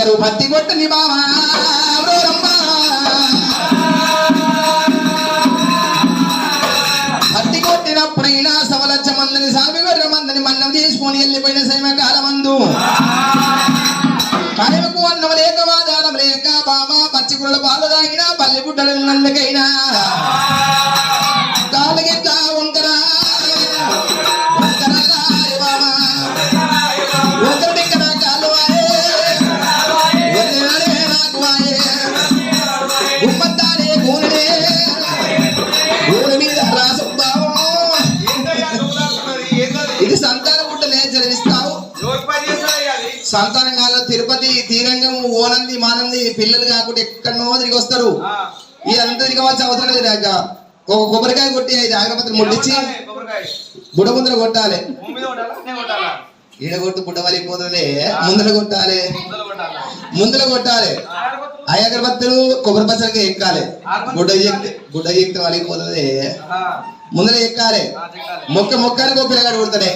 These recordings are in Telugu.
అంటారు పత్తి కొట్టని బావా పత్తి కొట్టినప్పుడైనా సవలచ్చ మందని సామి గొర్రె మందని మన్నం తీసుకొని వెళ్ళిపోయిన సైమకాల మందు కాయకు అన్నం లేక వాదానం లేక బామ పచ్చిగుళ్ళ పాలు తాగినా పల్లె గుడ్డలు నందుకైనా కాలుగిట్లా వంకరా ఇది సంతాన పుట్టనే చదివిస్తావు సంతానం కాదు తిరుపతి తీరంగం ఓనంది మానంది పిల్లలు కాకుండా ఎక్కడనో తిరిగి వస్తారు ఇదంతా తిరగవలసిన అవసరం లేదు రాక ఒక కొబ్బరికాయ కొట్టి 5 అగరబత్తులు ముట్టించి బుడ ముందర కొట్టాలి ఈడగొట్టు బుడ్డ వలిపోతుందిలే ముందర కొట్టాలి 5 అగరబత్తులు కొబ్బరి పచ్చడికి ఎక్కాలి గుడ్డ ఎక్కితే వలిపోతుంది ముందర ఎక్కాలి మొక్కని పిల్లగాడు కొడతాడే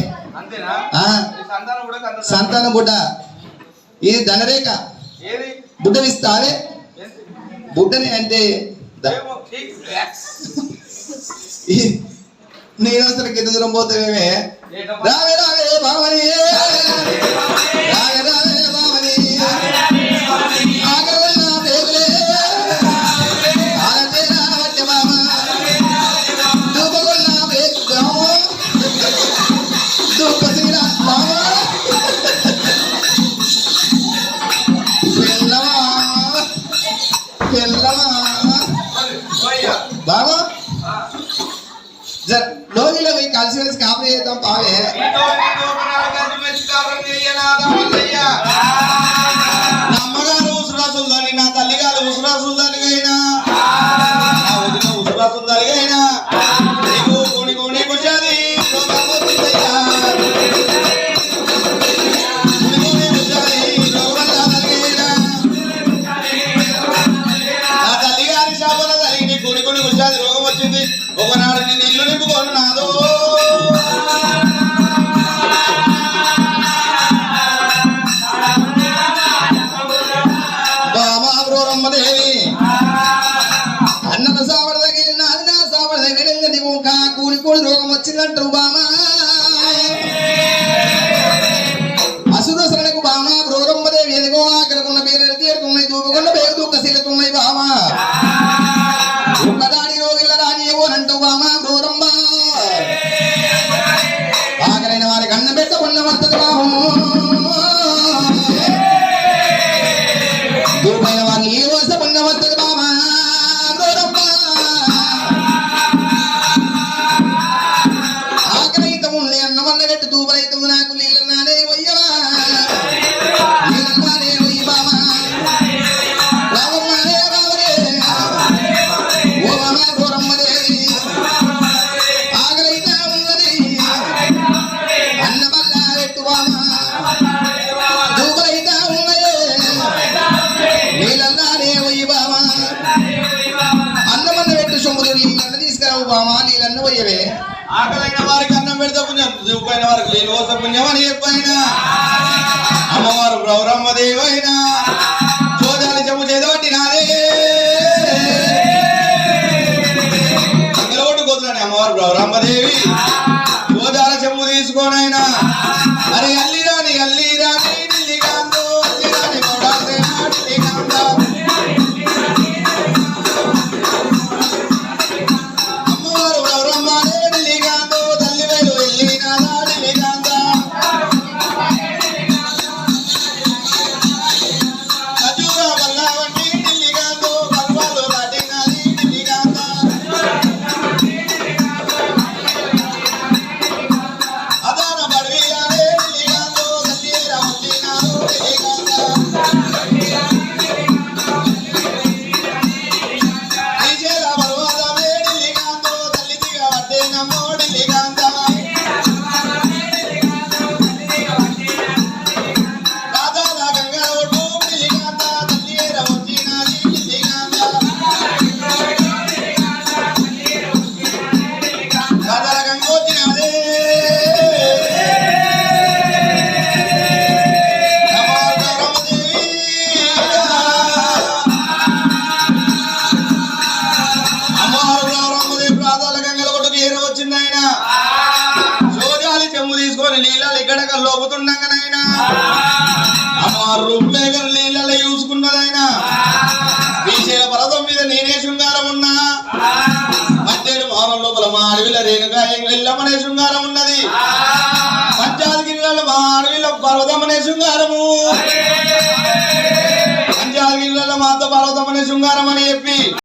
సంతానం బుడ్డ ఇది ధనరేఖ బుడ్డ ఇస్తావే బుడ్డని అంటే నేను అసలు ఎంత దూరం పోతావేమే రావే రావే బావని రావే బావని ఆగరవన్నా పేగులే ఆలతే రావట్టే బామ దూపగొన్నా పేగు బామ దూపసిరా బామ బాబా లోగిలో పోయి కలిసి కలిసి కాపురం చేద్దాం పావే నా అమ్మగారు ఉసురాసుందని నా తల్లిగారు ఉసురాసుందనిగైనా నా వదిన ఉసురాసుందనిగైనా నీకు కోడి కోడి కుషాది నా తల్లిగారి శాపన తల్లికి కోడి కోడి కుషాది రోగం వచ్చింది ఒకనాడు నేను ఇల్లు నింపుకొన్నాదో బామాబ్రోరమ్మదేవి అన్నమ సావడ దగ్గర నాది నా సావడ దగ్గర కూలి కూలి రోగం వచ్చిందంటారు బామా అసుదసరణకు బామా బ్రోరమ్మదేవి ఎదిగో ఆకలికున్న పేరు తీరుతున్నాయి దూపుకున్న పేరు దూకశీలతున్నాయి బామా ఒక్కదాని రోగిల్ల రాని ఏవోనంటూ బామా బ్రోరమ్మ ఆకలైన వారికి అన్నం పెట్టకుండా వస్తుంది బాము దూపైన వారిని ఏ వసపన్న వస్తుంది బామా బ్రోరమ్మ ఆకలైతే ఉండే అన్నం వల్ల పెట్టి దూపలైతే నాకు నీళ్ళన్నానే వయ్యవా నీళ్ళన్నానే వయ్యి బామా రావమ్మానే రావరే ఓ బామా బ్రోరమ్మదేవి ఆకలైతే ఉన్నది అన్న వల్ల పెట్టు బామా దూపలైతే ఉన్నదే నీళ్ళన్నానే వయ్యి బామా అన్నమన్న పెట్టు సొమ్ములు నీళ్ళన్న తీసుకురావు బామా నీళ్ళన్న వయ్యవే ఆకలైన వారికి అన్నం పెడితే పుణ్యం దూపైన వారికి నీళ్ళు పోస్తే పుణ్యం అని చెప్పైనా అమ్మవారు బ్రౌరమ్మదేవైనా చోదాలి చెమ్ము చేదోటి నాదే అందులోటు కుదరని అమ్మవారు బ్రౌరమ్మదేవి చోదాల చెమ్ము తీసుకోనైనా అరే అల్లిరాని ఢిల్లీగాందో అల్లిరాని మౌడాసే ఢిల్లీగాందా అమ్మవారు బ్రౌరమ్మనే ఢిల్లీగాందో తల్లి వేలు వెళ్ళినాదా ఢిల్లీగాందా ఖజూరా బల్లావంటి ఢిల్లీగాందో కల్వాలు దాటినది ఢిల్లీగాందా అదాన బడవియాలే ఢిల్లీగాందో పోతుండగానైనా అమ్మ రూపులేఖలు నీళ్ళలో చూసుకున్నదైనా శ్రీశైల పర్వతం మీద నేనే శృంగారం ఉన్నా మధ్యడు మౌనం లోపల మా అడవిల రేణుగా వెళ్ళమనే శృంగారం ఉన్నది పంచాలగిరిలో మా అడవిలో పర్వతం అనే శృంగారము పంచాలగిరిలో మాత పర్వతం అనే శృంగారం అని చెప్పి